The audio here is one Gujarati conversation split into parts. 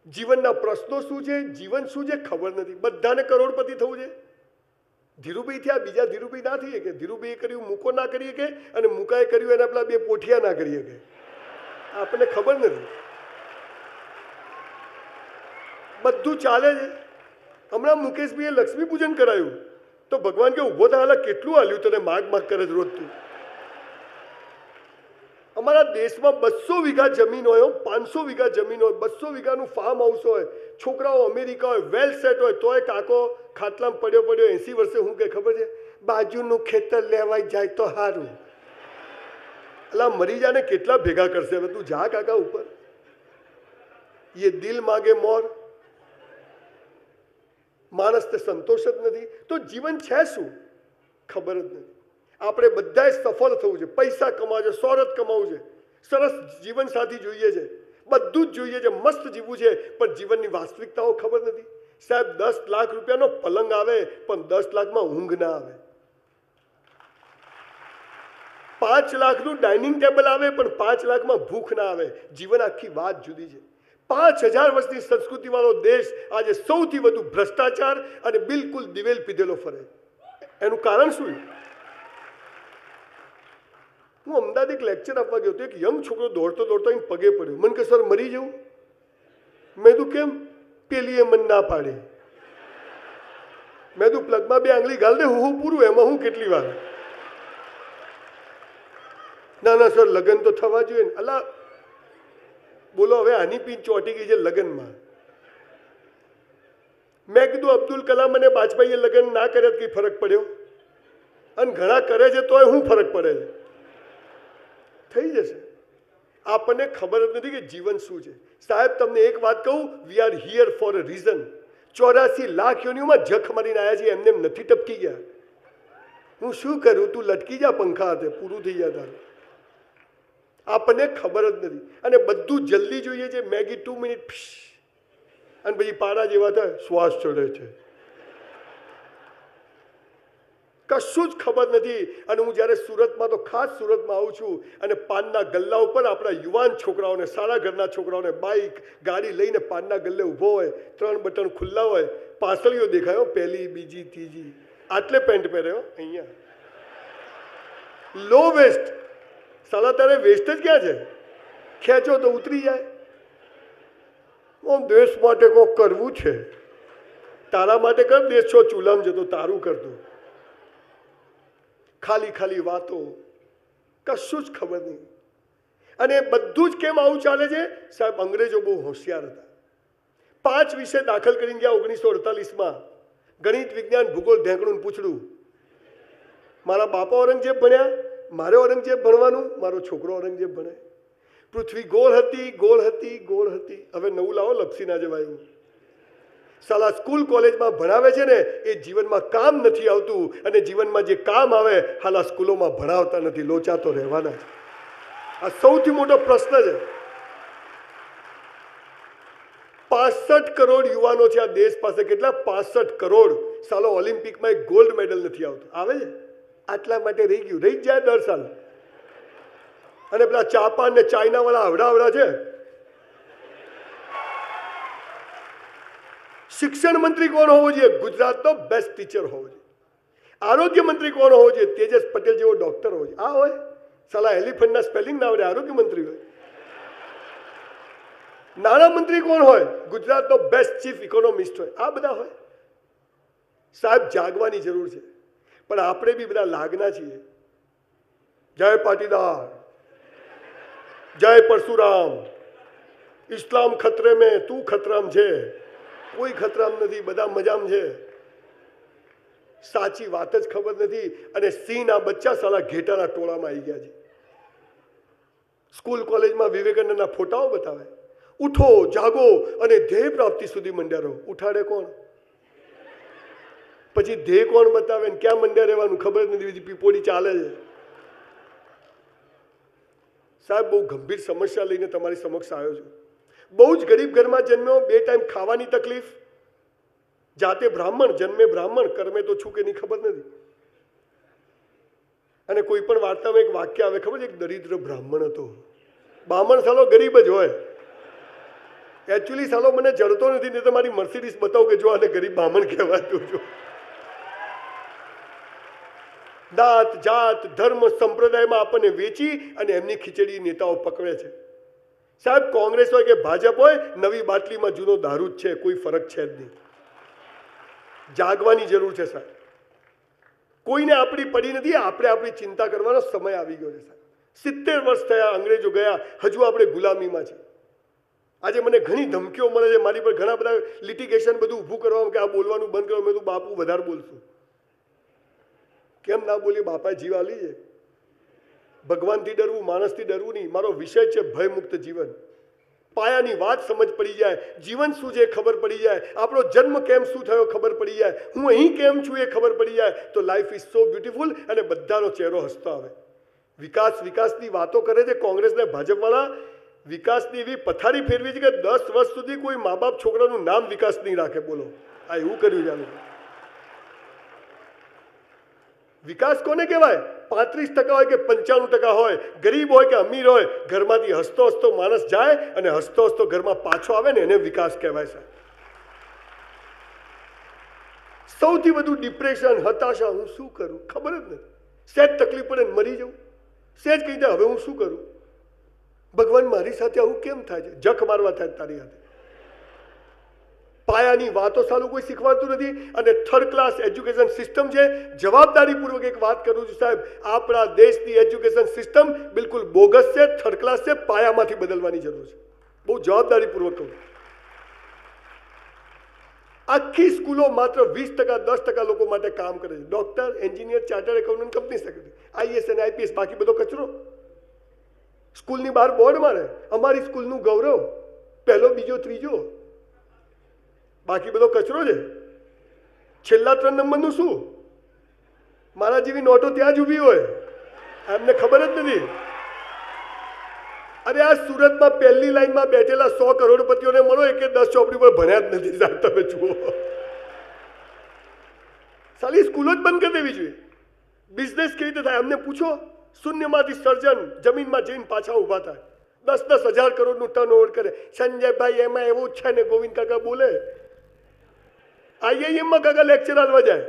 જીવનના પ્રશ્નો શું છે, જીવન શું છે ખબર નથી. બધાને કરોડપતિ થવું છે. ધીરુભાઈ થયા, બીજા ધીરુભાઈ ના થઈ શકે. ધીરુભાઈએ કર્યું મૂકો ના કરી શકે, અને મૂકાએ કર્યું એના પેલા બે પોઠિયા ના કરી શકે. આપણને ખબર નથી. બધું ચાલે છે. હમણાં મુકેશભાઈએ લક્ષ્મી પૂજન કરાયું તો ભગવાન કે ઊભો થયેલા કેટલું હાલ્યું તને માગ કરે રોજ તું. અમારા દેશમાં 200 વીઘા જમીન હોય, 500 વીઘા જમીન હોય, 200 વીઘાનું ફાર્મ હાઉસ હોય, છોકરાઓ અમેરિકા હોય, વેલ સેટ હોય, તોય કાકો ખાટલામાં પડ્યો 80 વર્ષે હું કે ખબર છે, બાજુનું ખેતર લેવાઈ જાય તો સારું. અલા મરી જાને કેટલા ભેગા કરશે. હવે તું જા કાકા ઉપર. એ દિલ માગે મોર. માણસને સંતોષ જ નથી તો જીવન છે શું ખબર જ નથી. આપણે બધાએ સફળ થવું છે, પૈસા કમાવા છે, શોહરત કમાવું છે, સરસ જીવન સાથી જોઈએ છે, બધું જ જોઈએ છે, મસ્ત જીવવું છે, પણ જીવનની વાસ્તવિકતાઓ ખબર નથી. સાહેબ 10 લાખ રૂપિયાનો પલંગ આવે પણ 10 લાખમાં ઊંઘ ના આવે. 5 લાખનું ડાઇનિંગ ટેબલ આવે પણ 5 લાખમાં ભૂખ ના આવે. જીવન આખી વાત જુદી છે. 5000 વર્ષની સંસ્કૃતિ વાળો દેશ આજે સૌથી વધુ ભ્રષ્ટાચાર અને બિલકુલ દિવેલ પીધેલો ફરે. એનું કારણ શું? હું અમદાવાદ એક લેક્ચર આપવા ગયો હતો. એક યંગ છોકરો દોડતો અહીં પગે પડ્યો. મને કે સર મરી જવું. મેં તું કેમ? પેલી એ મન ના પાડે. મેં તું પ્લગમાં 2 આંગળી ગાલ દે, હું પૂરું, એમાં હું કેટલી વાર. ના સર લગ્ન તો થવા જોઈએ. અલા બોલો હવે આની પીચ ચોટી ગઈ છે લગ્નમાં. મેં કીધું અબ્દુલ કલામ અને વાજપેયીએ લગ્ન ના કર્યા કઈ ફરક પડ્યો? અને ઘણા કરે છે તોય શું ફરક પડે છે? થઈ જશે. આપણને ખબર જ નથી કે જીવન શું છે. સાહેબ તમને એક વાત કહું, we are here for a reason. 84 lakh યોનિઓમાં જખ મારીને આવ્યા છીએ, એમને નથી ટપકી ગયા. હું શું કરું? તું લટકી જા પંખા હાથે, પૂરું થઈ જાય તારું. આપણને ખબર જ નથી અને બધું જલ્દી જોઈએ છે. મેગી 2 મિનિટ અને પછી પાડા જેવા થાય, શ્વાસ ચડે છે, કશું જ ખબર નથી. અને હું જ્યારે સુરતમાં, તો ખાસ સુરતમાં આવું છું અને પાનના ગલ્લા ઉપર આપણા યુવાન છોકરાઓને, સારા ઘરના છોકરાઓને બાઇક ગાડી લઈને પાનના ગલ્લે ઊભો હોય, 3 બટન ખુલ્લા હોય, પાસળીઓ દેખાયો, પહેલી બીજી ત્રીજી, આટલે પેન્ટ પહેર્યો, અહીંયા લો વેસ્ટ. સાલા તારે વેસ્ટ જ ક્યાં છે? ખેંચો તો ઉતરી જાય. દેશ માટે કોક કરવું છે. તારા માટે કર, દેશ છો ચૂલામ જતો, તારું કરતો. ખાલી વાતો, કશું જ ખબર નહીં. અને બધું જ કેમ આવું ચાલે છે? સાહેબ અંગ્રેજો બહુ હોશિયાર હતા. 5 વિષય દાખલ કરીને ગયા 1948માં. ગણિત, વિજ્ઞાન, ભૂગોળ, ઢેંકણું પૂછડું. મારા બાપા ઔરંગઝેબ ભણ્યા, મારે ઔરંગઝેબ ભણવાનું, મારો છોકરો ઔરંગઝેબ ભણે. પૃથ્વી ગોળ હતી. હવે નવું લાવો, લપસી ના જવાયું. સાલા સ્કૂલ કોલેજમાં ભણાવે છે ને એ જીવનમાં કામ નથી આવતું, અને જીવનમાં જે કામ આવે હાલા સ્કૂલોમાં ભણાવતા નથી. લોચા તો રહેવાના છે. આ સૌથી મોટો પ્રશ્ન છે. 65 કરોડ યુવાનો છે આ દેશ પાસે. કેટલા? 65 કરોડ. સાલો ઓલિમ્પિકમાં એક ગોલ્ડ મેડલ નથી આવતો. આવે છે આટલા માટે રહી ગયું, રહી જ જાય દર સાલ. અને પેલા જાપાન ને ચાઇના વાળા આવડા છે. શિક્ષણ મંત્રી કોણ હોવો જોઈએ? ગુજરાતનો બેસ્ટ ટીચર હોવો જોઈએ. આરોગ્ય મંત્રી કોણ હોવો જોઈએ? તેજસ પટેલ જેવો ડોક્ટર હોવો જોઈએ. આ હોય સાલા એલિફન્ટના સ્પેલિંગ ના આવડે, આરોગ્ય મંત્રી હોય. નાણામંત્રી કોણ હોય? ગુજરાતનો બેસ્ટ ચીફ ઇકોનોમિસ્ટ હોય. આ બધા હોય. સાહેબ જાગવાની જરૂર છે. પણ આપણે બી બધા લાગના છીએ. જય પાટીદાર, જય પરશુરામ, ઇસ્લામ ખતરે મેં, તું ખતરામ છે. કોઈ ખતરામ નથી, બધા મજામાં છે. સાચી વાત જ ખબર નથી. અને સિંહના બચ્ચા સાલા ઘેટાના ટોળામાં આવી ગયા છે. સ્કૂલ કોલેજમાં વિવેકાનંદના ફોટાઓ બતાવે. ઉઠો, જાગો અને ધ્યેય પ્રાપ્તિ સુધી મંડ્યા રહો. ઉઠાડે કોણ? પછી ધ્યેય કોણ બતાવે ને ક્યાં મંડ્યા રહેવાનું ખબર નથી. પીપોડી ચાલે છે. સાહેબ બહુ ગંભીર સમસ્યા લઈને તમારી સમક્ષ આવ્યો છું. બહુ જ ગરીબ ઘરમાં જન્મ્યો, 2 ટાઈમ ખાવાની તકલીફ, જાતે બ્રાહ્મણ, જન્મે બ્રાહ્મણ, કર્મે તો છું કે નહીં ખબર નથી. અને કોઈ પણ વાર્તામાં એક વાક્ય આવે ખબર છે? એક દરિદ્ર બ્રાહ્મણ હતો. બ્રાહ્મણ સાલો ગરીબ જ હોય. એકચ્યુઅલી સાલો મને જડતો નથી, ને તમારી મર્સિડીઝ બતાવો કે જો આને ગરીબ બ્રાહ્મણ કહેવાતું. જો દાંત જાત ધર્મ સંપ્રદાયમાં આપણને વેચી અને એમની ખીચડી નેતાઓ પકવે છે. સાહેબ, કોંગ્રેસ હોય કે ભાજપ હોય, નવી બાટલીમાં જૂનો દારૂ જ છે, કોઈ ફરક છે જ નહીં. જાગવાની જરૂર છે સાહેબ. કોઈને આપણી પડી નથી, આપણે આપણી ચિંતા કરવાનો સમય આવી ગયો છે સાહેબ. 70 વર્ષ થયા, અંગ્રેજો ગયા, હજુ આપણે ગુલામીમાં છીએ. આજે મને ઘણી ધમકીઓ મળે છે, મારી પર ઘણા બધા લિટિગેશન બધું ઊભું કરવામાં કે આ બોલવાનું બંધ કરો. મેં તું બાપુ વધારે બોલશું. કેમ ના બોલીએ? બાપાએ જીવ આલી છે. ભગવાનથી ડરવું, માણસથી ડરવું નહીં. મારો વિષય છે ભયમુક્ત જીવન. પાયાની વાત સમજ પડી જાય, જીવન શું છે ખબર પડી જાય, આપણો જન્મ કેમ શું થયો ખબર પડી જાય, હું અહીં કેમ છું એ ખબર પડી જાય, તો લાઈફ ઇઝ સો બ્યુટીફુલ અને બધાનો ચહેરો હસતો આવે. વિકાસની વાતો કરે છે કોંગ્રેસ ને ભાજપવાળા. વિકાસની એવી પથારી ફેરવી છે કે 10 વર્ષ સુધી કોઈ મા બાપ છોકરાનું નામ વિકાસ નહીં રાખે. બોલો, આ એવું કર્યું છે. વિકાસ કોને કહેવાય? 35% હોય કે 95% હોય, ગરીબ હોય કે અમીર હોય, ઘરમાંથી હસતો હસતો માણસ જાય અને હસતો હસતો ઘરમાં પાછો આવે ને, એને વિકાસ કહેવાય છે. સૌથી વધુ ડિપ્રેશન, હતાશા, હું શું કરું ખબર જ નથી. સહેજ તકલીફ પડે મરી જવું, સહેજ કહી દે હવે હું શું કરું, ભગવાન મારી સાથે આવું કેમ થાય છે, જખ મારવા થાય તારી સાથે. પાયાની વાતો સાલું કોઈ શીખવાડતું નથી અને થર્ડ ક્લાસ એજ્યુકેશન સિસ્ટમ છે. જવાબદારીપૂર્વક એક વાત કરું છું સાહેબ, આપણા દેશની એજ્યુકેશન સિસ્ટમ બિલકુલ બોગસ છે, થર્ડ ક્લાસ છે, પાયામાંથી બદલવાની જરૂર છે. બહુ જવાબદારીપૂર્વક કહું. આખી સ્કૂલો માત્ર 20%, 10% લોકો માટે કામ કરે છે. Doctor, engineer, chartered accountant, company secretary, IAS અને આઈપીએસ, બાકી બધો કચરો. સ્કૂલની બહાર બોર્ડ મારે, અમારી સ્કૂલનું ગૌરવ, પહેલો, બીજો, ત્રીજો, બાકી બધો કચરો છે. છેલ્લા 3 નંબરનું શું? મારા જેવી નોટો ત્યાં જ ઊભી હોય, એમને ખબર જ નથી. અરે આ સુરતમાં પહેલી લાઈનમાં બેઠેલા 100 કરોડપતિઓને મળો, એક 10 ચોપડી પર ભણ્યા જ નથી સાહેબ. તમે જુઓ, સાલી સ્કૂલો જ બંધ કરી દેવી જોઈએ. બિઝનેસ કેવી રીતે થાય અમને પૂછો. શૂન્યમાંથી સર્જન, જમીનમાં જઈને પાછા ઊભા થાય, 10-10 હજાર કરોડનું ટર્નઓવર કરે. સંજયભાઈ એમાં એવું છે ને, ગોવિંદ કાકા બોલે. આઈઆઈએમમાં કાકા લેક્ચર આલવા જાય.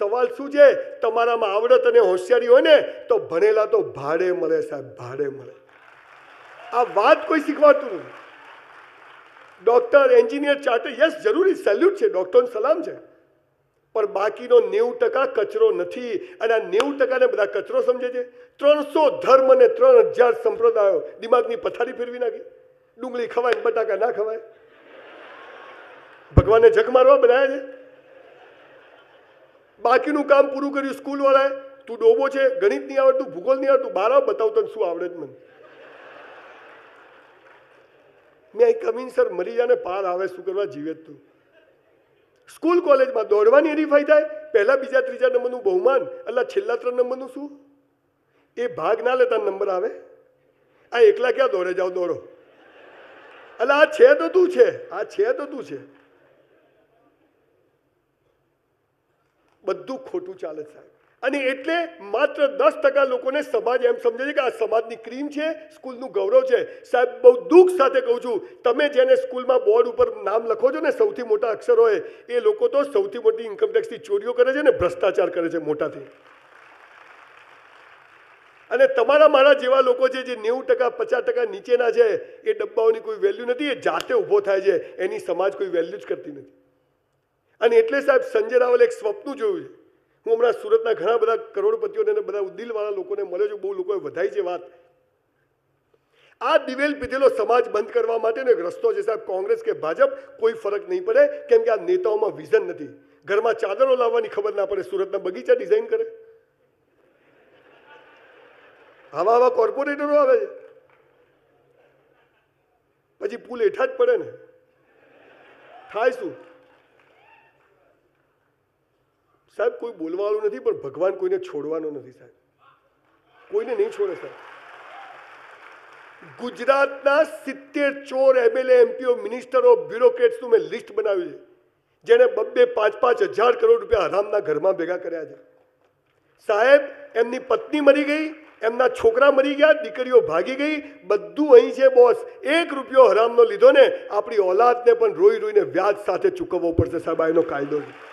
સવાલ શું છે? તમારામાં આવડત અને હોશિયારી હોય ને તો ભણેલા તો ભાડે મળે સાહેબ, ભાડે મળે. આ વાત કોઈ શીખવાડતું નથી. ડોક્ટર, એન્જિનિયર, ચાર્ટર, યસ જરૂરી, સેલ્યુટ છે, ડોક્ટરને સલામ છે, પણ બાકીનો 90% કચરો નથી. અને આ 90%ને બધા કચરો સમજે છે. 300 ધર્મ અને 3000 સંપ્રદાયો, દિમાગની પથારી ફેરવી નાખી. ડુંગળી ખવાય, બટાકા ના ખવાય. ભગવાનને જગ મારવા બનાવ્યા છે. બાકીનું કામ પૂરું કર્યું સ્કૂલ વાળાએ. તું ડોબો છે, ગણિત નહીં આવડતું, ભૂગોળ નહીં આવડતું, બાર આવ બતાવ તને શું આવડે જ મને. મેં અહીં કમીન સર મરી જાને પાર આવે, શું કરવા જીવે તું. સ્કૂલ કોલેજમાં દોડવાની હરીફાઈ થાય, પહેલા, બીજા, ત્રીજા નંબરનું બહુમાન, એટલે છેલ્લા 3 નંબરનું શું? એ ભાગ ના લેતા નંબર આવે. આ એકલા ક્યાં દોડે? જાઓ દોડો. એટલે આ છે તો તું છે, આ છે તો તું છે. બધું ખોટું ચાલે સાહેબ. અને એટલે માત્ર 10% લોકોને સમાજ એમ સમજે છે કે આ સમાજની ક્રીમ છે, સ્કૂલનું ગૌરવ છે. સાહેબ, બહુ દુઃખ સાથે કહું છું, તમે જેને સ્કૂલમાં બોર્ડ ઉપર નામ લખો છો ને સૌથી મોટા અક્ષરોએ, એ લોકો તો સૌથી મોટી ઇન્કમટેક્સની ચોરીઓ કરે છે ને ભ્રષ્ટાચાર કરે છે મોટાથી. અને તમારા મારા જેવા લોકો છે જે 90%, 50% નીચેના છે, એ ડબ્બાઓની કોઈ વેલ્યુ નથી. એ જાતે ઊભો થાય છે, એની સમાજ કોઈ વેલ્યુ જ કરતી નથી. અને એટલે સાહેબ, સંજય રાવલે એક સ્વપ્ન જોયું છે. હું હમણાં સુરતના ઘણા બધા કરોડપતિઓને અને બધા દિલવાળા લોકોને મળ્યો છું, બહુ લોકોએ વધાઈ છે વાત. આ દિવેલ પીધેલો સમાજ બંધ કરવા માટેનો એક રસ્તો છે સાહેબ. કોંગ્રેસ કે ભાજપ કોઈ ફરક નહીં પડે, કેમ કે આ નેતાઓમાં વિઝન નથી. ઘરમાં ચાદરો લાવવાની ખબર ના પડે, સુરતના બગીચા ડિઝાઇન કરે. આવા કોર્પોરેટરો આવે છે, પછી પુલ હેઠા જ પડે ને, થાય શું સાહેબ? કોઈ બોલવાનું નથી, પણ ભગવાન કોઈને છોડવાનો નથી સાહેબ, કોઈને નહીં છોડે સાહેબ. ગુજરાતના 70 ચોર એમએલએ, એમપીઓ, મિનિસ્ટરો, બ્યુરોક્રેટ્સનું મેં લિસ્ટ બનાવ્યું છે, જેને 2-5 હજાર કરોડ રૂપિયા હરામના ઘરમાં ભેગા કર્યા છે સાહેબ. એમની પત્ની મરી ગઈ, એમના છોકરા મરી ગયા, દીકરીઓ ભાગી ગઈ, બધું અહીં છે બોસ. 1 રૂપિયો હરામનો લીધો ને આપણી ઓલાદને પણ રોઈ રોઈને વ્યાજ સાથે ચૂકવવો પડશે સાહેબ, આ એનો કાયદો છે.